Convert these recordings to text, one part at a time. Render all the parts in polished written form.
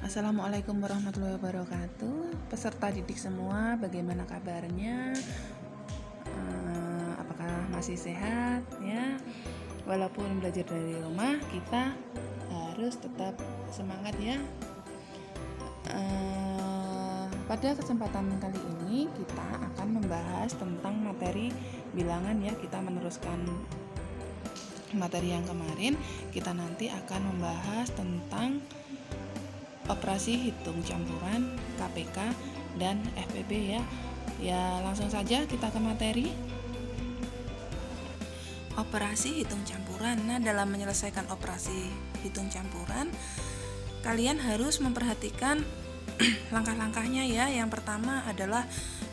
Assalamualaikum warahmatullahi wabarakatuh. Peserta didik semua, bagaimana kabarnya? Apakah masih sehat ya? Walaupun belajar dari rumah, kita harus tetap semangat ya. Pada kesempatan kali ini kita akan membahas tentang materi bilangan ya. Kita meneruskan materi yang kemarin. Kita nanti akan membahas tentang operasi hitung campuran, KPK, dan FPB ya. Ya, langsung saja kita ke materi. Operasi hitung campuran. Nah, dalam menyelesaikan operasi hitung campuran, kalian harus memperhatikan langkah-langkahnya ya. Yang pertama adalah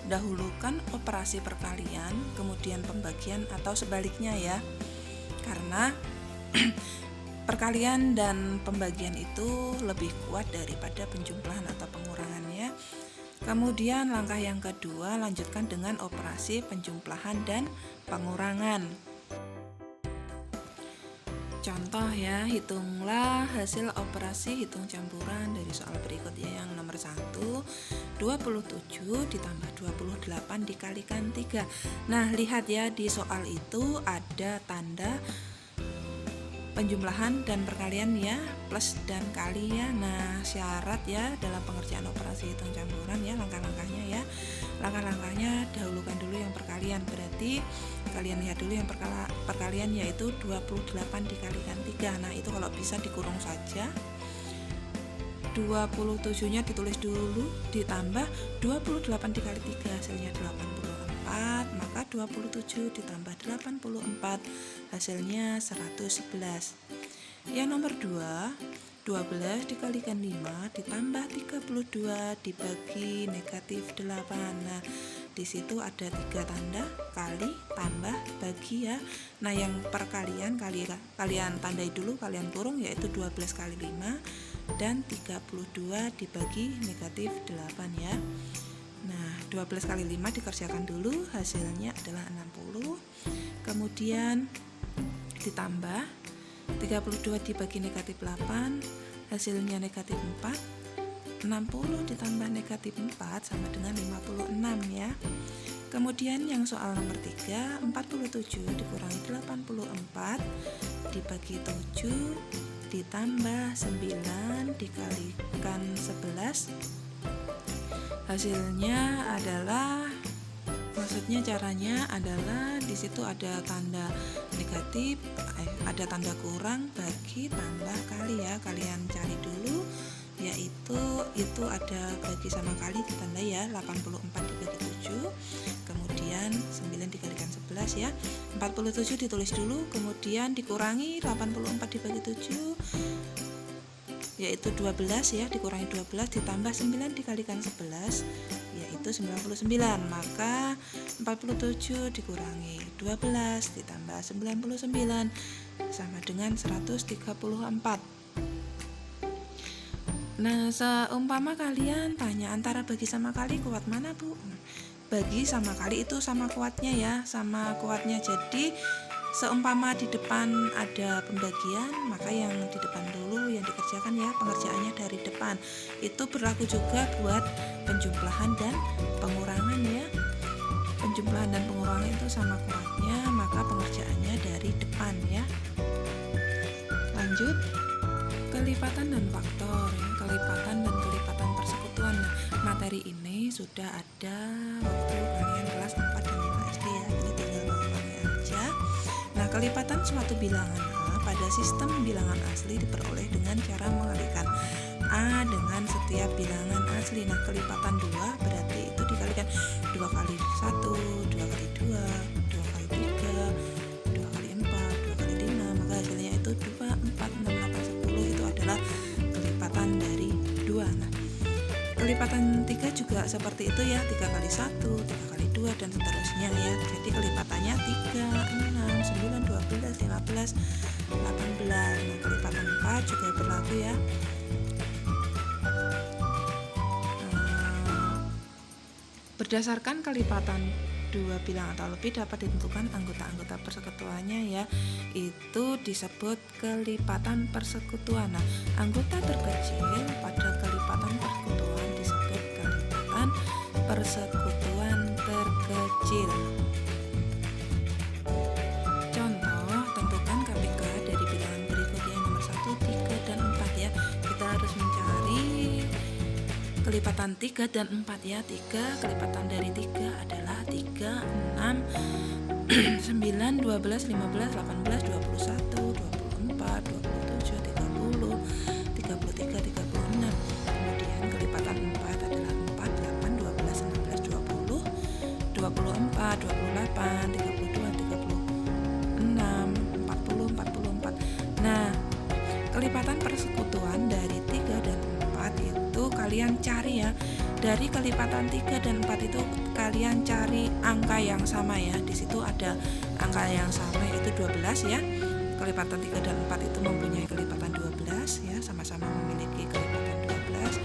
dahulukan operasi perkalian, kemudian pembagian atau sebaliknya ya. Karena perkalian dan pembagian itu lebih kuat daripada penjumlahan atau pengurangannya. Kemudian langkah yang kedua, lanjutkan dengan operasi penjumlahan dan pengurangan. Contoh ya, hitunglah hasil operasi hitung campuran dari soal berikut ya. Yang nomor 1, 27 ditambah 28 dikalikan 3. Nah, lihat ya, di soal itu ada tanda penjumlahan dan perkalian ya, plus dan kali ya. Nah, syarat ya dalam pengerjaan operasi hitung campuran ya, langkah-langkahnya ya. Langkah-langkahnya dahulukan dulu yang perkalian, berarti kalian lihat dulu yang perkalian yaitu 28 dikalikan 3. Nah, itu kalau bisa dikurung saja. 27 nya ditulis dulu, ditambah 28 dikali 3 hasilnya 84, maka 27 ditambah 84 hasilnya 111. Yang nomor 2, 12 dikalikan 5 ditambah 32 dibagi negatif 8. Nah, di situ ada 3 tanda, kali, tambah, bagi ya. Nah, yang perkalian kalian tandai dulu, kalian kurung, yaitu 12 kali 5 dan 32 dibagi negatif 8 ya. Nah, 12 kali 5 dikerjakan dulu, hasilnya adalah 60. Kemudian ditambah 32 dibagi negatif 8, hasilnya negatif 4. 60 ditambah negatif 4 sama dengan 56 ya. Kemudian yang soal nomor 3, 47 dikurangi 84 dibagi 7 ditambah 9 dikalikan 11. Hasilnya adalah, maksudnya caranya adalah di situ ada tanda negatif, ada tanda kurang, bagi, tambah, kali ya. Kalian cari dulu, yaitu itu ada bagi sama kali ditanda ya, 84 dibagi 7, kemudian 9 dikalikan 11 ya. 47 ditulis dulu, kemudian dikurangi 84 dibagi 7 yaitu 12 ya, dikurangi 12 ditambah 9 dikalikan 11 yaitu 99. Maka 47 dikurangi 12 ditambah 99 sama dengan 134. Nah, seumpama kalian tanya antara bagi sama kali kuat mana Bu? Bagi sama kali itu sama kuatnya ya, sama kuatnya. Jadi seumpama di depan ada pembagian, maka yang di depan dulu yang dikerjakan ya, pengerjaannya dari depan. Itu berlaku juga buat penjumlahan dan pengurangan ya. Penjumlahan dan pengurangan itu sama kuatnya, maka pengerjaannya dari depan ya. Lanjut, kelipatan dan faktor ya, kelipatan dan kelipatan persekutuan. Nah, materi ini sudah ada waktu kalian kelas 4 dan 5 SD ya, ini tinggal mengulangi aja. Nah, kelipatan suatu bilangan A pada sistem bilangan asli diperoleh dengan cara mengalihkan A dengan setiap bilangan asli. Nah, kelipatan 2 berarti itu dikalikan 2 kali 1, 2 kali 2, 2 kali 3, 2 kali 4, 2 kali 5, maka hasilnya itu 2, 4, 6, 8, 10. Itu adalah kelipatan dari 2. Nah, kelipatan 3 juga seperti itu ya, 3 kali 1, 3 kali 2 dan seterusnya ya. Jadi kelipatannya 3, 6, 9, 12, 15, 18. Nah, kelipatan 4 juga berlaku ya. Berdasarkan kelipatan dua bilang atau lebih dapat ditentukan anggota-anggota persekutuannya ya, itu disebut kelipatan persekutuan. Nah, anggota terkecil pada kelipatan kelipatan persekutuan disebut kelipatan persekutuan terkecil. Contoh, tentukan KPK dari bilangan berikut ya, nomor 1, 3, dan 4 ya. Kita harus mencari kelipatan 3 dan 4 ya. 3 kelipatan dari 3 adalah 3, 6, 9, 12, 15, 18, 21, 24, 27, 30, 33, 36. Kemudian kelipatan 4 adalah 4, 8, 12, 16, 20, 24, 28, 32, 36, 40, 44. Nah, kelipatan persekutuan dari 3 dan 4 itu kalian cari ya. Dari kelipatan 3 dan 4 itu kalian cari angka yang sama ya. Di situ ada angka yang sama yaitu 12 ya. Kelipatan 3 dan 4 itu mempunyai kelipatan 12 ya, sama-sama memiliki kelipatan 12.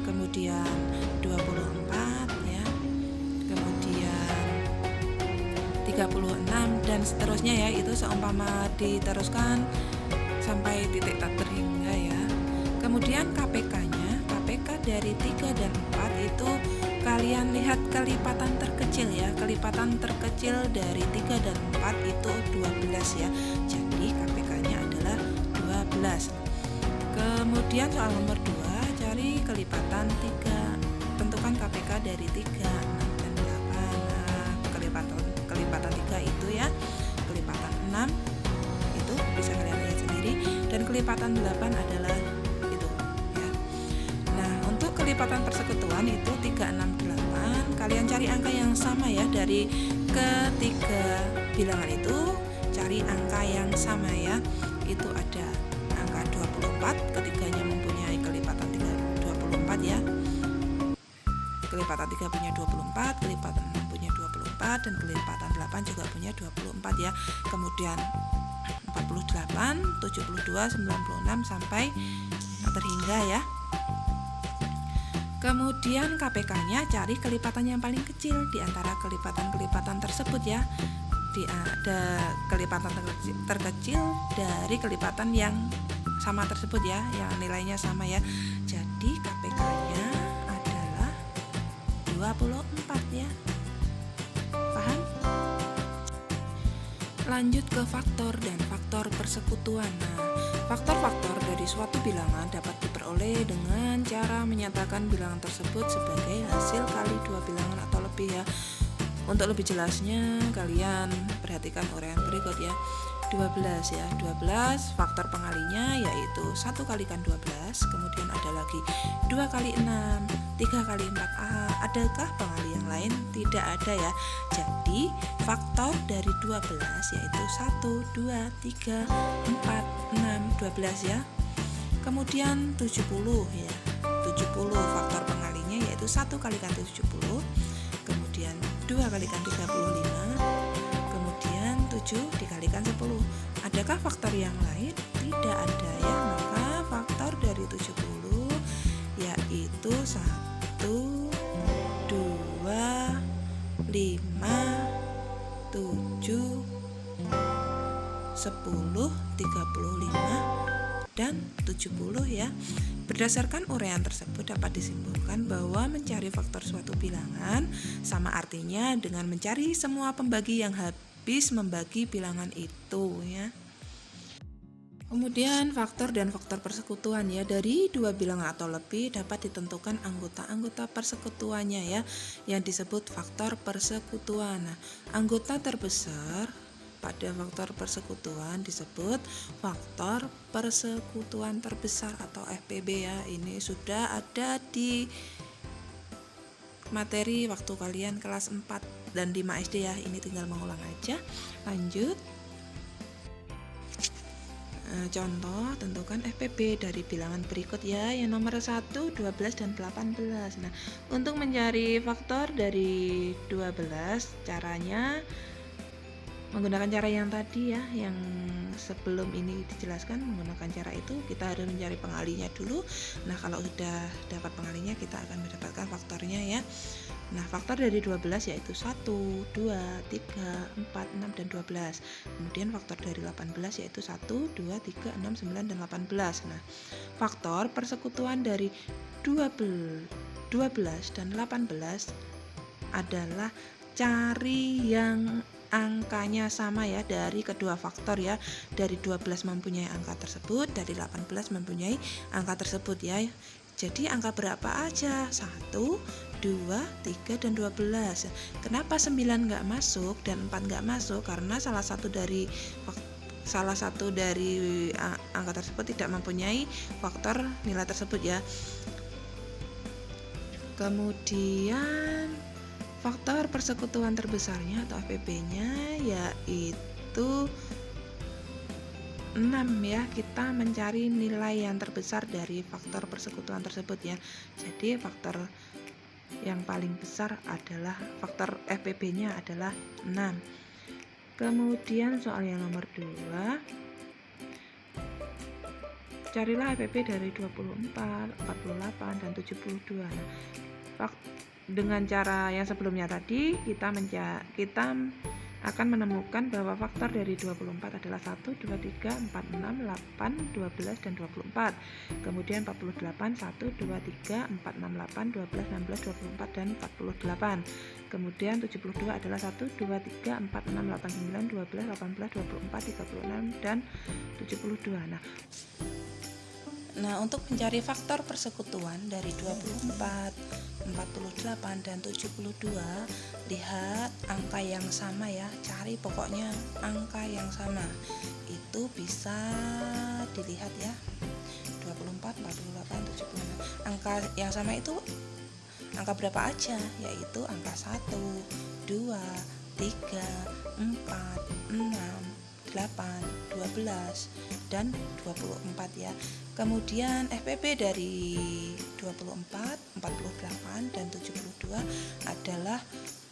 Kemudian 24 ya. Kemudian 36 dan seterusnya ya. Itu seumpama diteruskan sampai titik tak terhingga ya. Kemudian KPK-nya, KPK dari 3 dan 4 itu kalian lihat kelipatan terkecil ya. Kelipatan terkecil dari 3 dan 4 itu 12 ya. Jadi KPK-nya adalah 12. Kemudian soal nomor 2, cari kelipatan 3. Tentukan KPK dari 3, 6, dan 8. Nah, kelipatan 3 itu ya. Kelipatan 6 itu bisa kalian lihat sendiri, dan kelipatan 8 adalah itu ya. Nah, untuk kelipatan persekutuan itu 3, 6, 8. Kalian cari angka yang sama ya. Dari ketiga bilangan itu cari angka yang sama ya. Itu ada angka 24, ketiganya mempunyai kelipatan 24 ya. Kelipatan 3 punya 24, kelipatan 6 punya 24, dan kelipatan 8 juga punya 24 ya. Kemudian 48, 72, 96 sampai terhingga ya. Kemudian KPK-nya cari kelipatan yang paling kecil di antara kelipatan-kelipatan tersebut ya. Ada kelipatan terkecil dari kelipatan yang sama tersebut ya, yang nilainya sama ya. Jadi KPK-nya adalah 24 ya. Paham? Lanjut ke faktor dan faktor persekutuan. Nah, faktor-faktor dari suatu bilangan dapat diperoleh dengan cara menyatakan bilangan tersebut sebagai hasil kali 2 bilangan atau lebih ya. Untuk lebih jelasnya kalian perhatikan uraian berikut ya. 12 ya. 12 faktor pengalinya yaitu 1 kalikan 12, kemudian ada lagi 2 kali 6, 3 kali 4A. Adakah pengali yang lain? Tidak ada ya. Jadi faktor dari 12 yaitu 1, 2, 3, 4, 6, 12 ya. Kemudian 70 ya. 70 faktor pengalinya yaitu 1 kalikan 70, kemudian 2 kalikan 35, kemudian 7 dikalikan 10. Adakah faktor yang lain? Tidak ada ya. Maka faktor dari 70 yaitu 1, 2, 5, 7, 10, 35, dan 70 ya. Berdasarkan uraian tersebut dapat disimpulkan bahwa mencari faktor suatu bilangan sama artinya dengan mencari semua pembagi yang habis membagi bilangan itu ya. Kemudian faktor dan faktor persekutuan ya. Dari 2 bilangan atau lebih dapat ditentukan anggota-anggota persekutuannya ya, yang disebut faktor persekutuan. Nah, anggota terbesar pada faktor persekutuan disebut faktor persekutuan terbesar atau FPB ya. Ini sudah ada di materi waktu kalian kelas 4 dan 5 SD ya. Ini tinggal mengulang aja. Lanjut. Contoh, tentukan FPB dari bilangan berikut ya, yang nomor 1, 12, dan 18. Nah, untuk mencari faktor dari 12, caranya menggunakan cara yang tadi ya, yang sebelum ini dijelaskan. Menggunakan cara itu kita harus mencari pengalinya dulu. Nah, kalau sudah dapat pengalinya kita akan mendapatkan faktornya ya. Nah, faktor dari 12 yaitu 1, 2, 3, 4, 6, dan 12. Kemudian faktor dari 18 yaitu 1, 2, 3, 6, 9, dan 18. Nah, faktor persekutuan dari 12 dan 18 adalah cari yang angkanya sama ya dari kedua faktor ya. Dari 12 mempunyai angka tersebut, dari 18 mempunyai angka tersebut ya. Jadi angka berapa aja? 1, 2, 3, dan 12. Kenapa 9 nggak masuk dan 4 nggak masuk? Karena salah satu dari angka tersebut tidak mempunyai faktor nilai tersebut ya. Kemudian faktor persekutuan terbesarnya atau FPB-nya yaitu 6 ya. Kita mencari nilai yang terbesar dari faktor persekutuan tersebut ya. Jadi faktor yang paling besar adalah faktor FPB-nya adalah 6. Kemudian soal yang nomor 2, carilah FPB dari 24, 48, dan 72. Dengan cara yang sebelumnya tadi kita akan menemukan bahwa faktor dari 24 adalah 1, 2, 3, 4, 6, 8, 12, dan 24. Kemudian 48, 1, 2, 3, 4, 6, 8, 12, 16, 24, dan 48. Kemudian 72 adalah 1, 2, 3, 4, 6, 8, 9, 12, 18, 24, 36, dan 72. Nah, untuk mencari faktor persekutuan dari 24, 48, dan 72, lihat angka yang sama ya. Cari pokoknya angka yang sama. Itu bisa dilihat ya. 24, 48, 76. Angka yang sama itu angka berapa aja? Yaitu angka 1, 2, 3, 4, 6, 8, 12, dan 24 ya. Kemudian FPB dari 24, 48, dan 72 adalah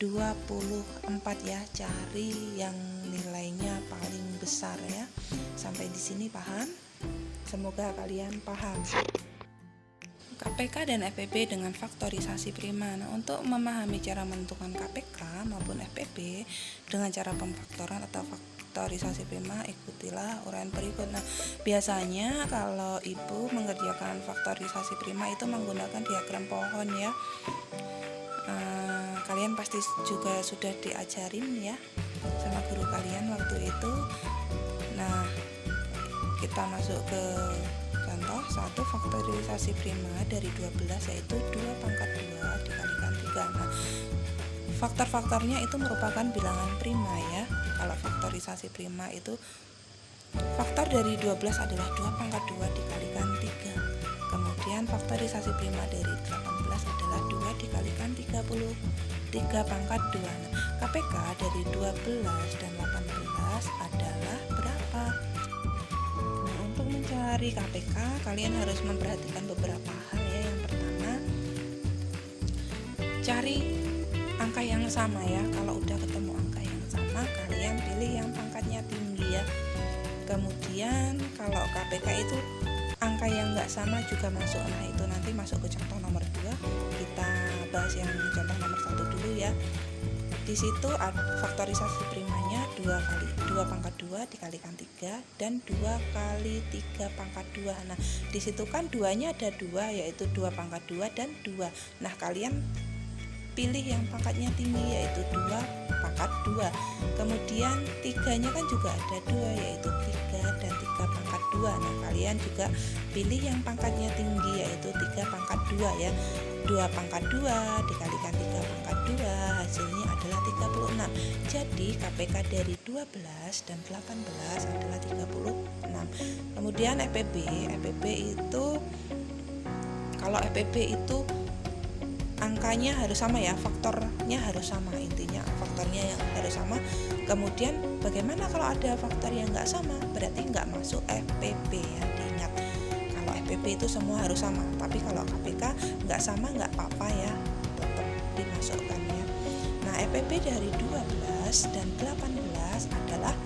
24 ya. Cari yang nilainya paling besar ya. Sampai di sini paham? Semoga kalian paham. KPK dan FPB dengan faktorisasi prima. Nah, untuk memahami cara menentukan KPK maupun FPB dengan cara pemfaktoran atau faktorisasi prima, ikutilah uraian berikut. Nah, biasanya kalau ibu mengerjakan faktorisasi prima itu menggunakan diagram pohon ya. Kalian pasti juga sudah diajarin ya sama guru kalian waktu itu. Nah, kita masuk ke contoh 1, faktorisasi prima dari 12 yaitu 2 pangkat 2 dikalikan 3. Nah, faktor-faktornya itu merupakan bilangan prima ya. Kalau faktorisasi prima itu faktor dari 12 adalah 2 pangkat 2 dikalikan 3. Kemudian faktorisasi prima dari 18 adalah 2 dikalikan 30, 3 pangkat 2. Nah, KPK dari 12 dan 18 adalah berapa? Nah, untuk mencari KPK kalian harus memperhatikan beberapa hal ya. Yang pertama, cari angka yang sama ya. Kalau udah ketemu angka yang sama, kalian pilih yang pangkatnya tinggi ya. Kemudian kalau KPK itu angka yang nggak sama juga masuk. Nah, itu nanti masuk ke contoh nomor 2. Kita bahas yang contoh nomor 1 dulu ya. Di situ faktorisasi primanya 2 pangkat 2 dikalikan 3 dan 2 kali 3 pangkat 2. Nah, di situ kan 2-nya ada 2 yaitu 2 pangkat 2 dan 2. Nah, kalian pilih yang pangkatnya tinggi yaitu 2 pangkat 2. Kemudian 3-nya kan juga ada 2 yaitu 3 dan 3 pangkat 2. Nah, kalian juga pilih yang pangkatnya tinggi yaitu 3 pangkat 2 ya. 2 pangkat 2 dikalikan 3 pangkat 2 hasilnya adalah 36. Jadi KPK dari 12 dan 18 adalah 36. Kemudian FPB itu kalau FPB itu angkanya harus sama ya, faktornya harus sama, intinya faktornya yang harus sama. Kemudian bagaimana kalau ada faktor yang nggak sama? Berarti nggak masuk FPB ya, diingat. Kalau FPB itu semua harus sama, tapi kalau KPK nggak sama nggak apa-apa ya, tetap dimasukkan ya. Nah, FPB dari 12 dan 18 adalah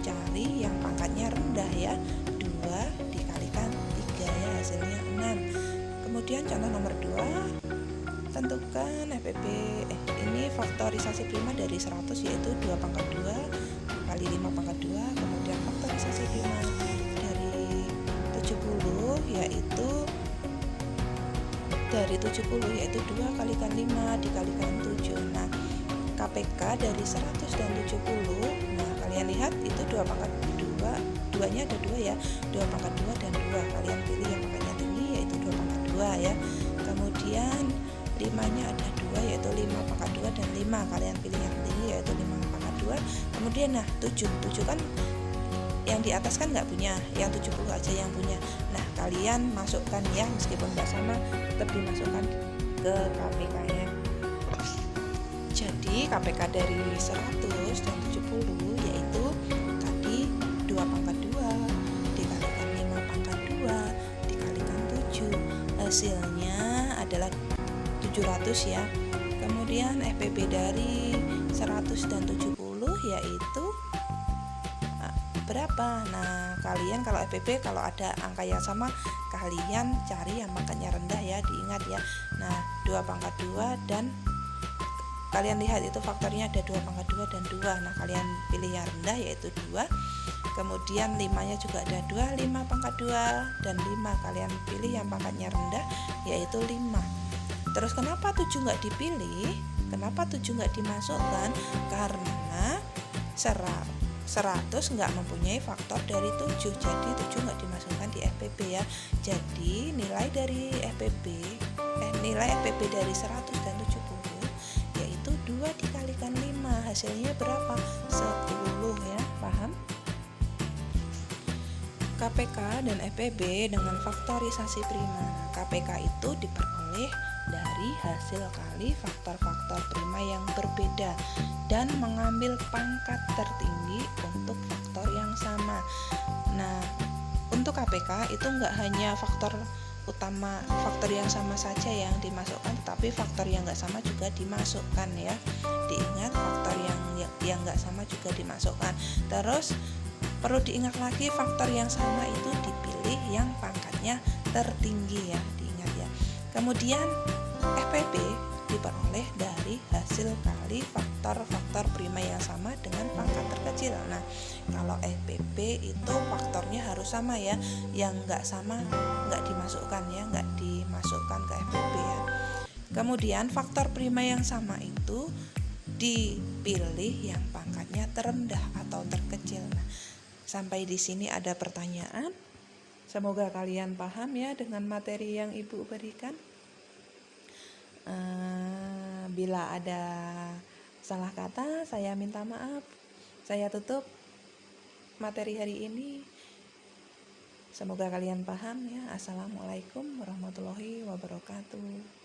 cari yang pangkatnya rendah ya, 2 dikalikan 3 ya, hasilnya 6. Kemudian contoh nomor 2, tentukan FPB ini faktorisasi prima dari 100 yaitu 2 pangkat 2 kali 5 pangkat 2. Kemudian faktorisasi prima dari 70 yaitu dari 70 yaitu 2 kalikan 5 dikalikan 7. Nah, KPK dari 100 dan 70, nah kalian lihat itu 2 pangkat 2, duanya ada 2 ya, 2 pangkat 2 dan 2, kalian pilih yang pangkatnya tinggi yaitu 2 pangkat 2 ya. Kemudian 5-nya ada 2 yaitu 5 pangkat 2 dan 5, kalian pilih yang tinggi yaitu 5 pangkat 2. Kemudian nah 7 kan yang di atas kan nggak punya, yang 70 aja yang punya. Nah kalian masukkan ya, meskipun nggak sama tetap dimasukkan ke KPK ya. Jadi KPK dari 100 dan 70 yaitu tadi 2 pangkat 2 dikalikan 5 pangkat 2 dikalikan 7, hasilnya adalah 700 ya. Kemudian FPB dari 100 dan 70 yaitu berapa? Nah, kalian kalau FPB kalau ada angka yang sama, kalian cari yang pangkatnya rendah ya, diingat ya. Nah, 2 pangkat 2 dan kalian lihat itu faktornya ada 2 pangkat 2 dan 2. Nah, kalian pilih yang rendah yaitu 2. Kemudian 5-nya juga ada 2, 5 pangkat 2 dan 5. Kalian pilih yang pangkatnya rendah yaitu 5. Terus kenapa 7 nggak dipilih? Kenapa 7 nggak dimasukkan? Karena 100 nggak mempunyai faktor dari 7, jadi 7 nggak dimasukkan di FPB ya. Jadi nilai dari nilai FPB dari 100 dan 70 yaitu 2 dikalikan 5, hasilnya berapa? 10 ya, paham? KPK dan FPB dengan faktorisasi prima. KPK itu diperoleh dari hasil kali faktor-faktor prima yang berbeda dan mengambil pangkat tertinggi untuk faktor yang sama. Nah, untuk KPK itu enggak hanya faktor utama, faktor yang sama saja yang dimasukkan, tetapi faktor yang enggak sama juga dimasukkan ya. Diingat faktor yang enggak sama juga dimasukkan. Terus perlu diingat lagi faktor yang sama itu dipilih yang pangkatnya tertinggi ya, diingat ya. Kemudian FPB diperoleh dari hasil kali faktor-faktor prima yang sama dengan pangkat terkecil. Nah, kalau FPB itu faktornya harus sama ya, yang nggak sama nggak dimasukkan ya, nggak dimasukkan ke FPB ya. Kemudian faktor prima yang sama itu dipilih yang pangkatnya terendah atau terkecil. Nah, sampai di sini ada pertanyaan? Semoga kalian paham ya dengan materi yang Ibu berikan. Bila ada salah kata, saya minta maaf. Saya tutup materi hari ini. Semoga kalian paham ya. Assalamualaikum warahmatullahi wabarakatuh.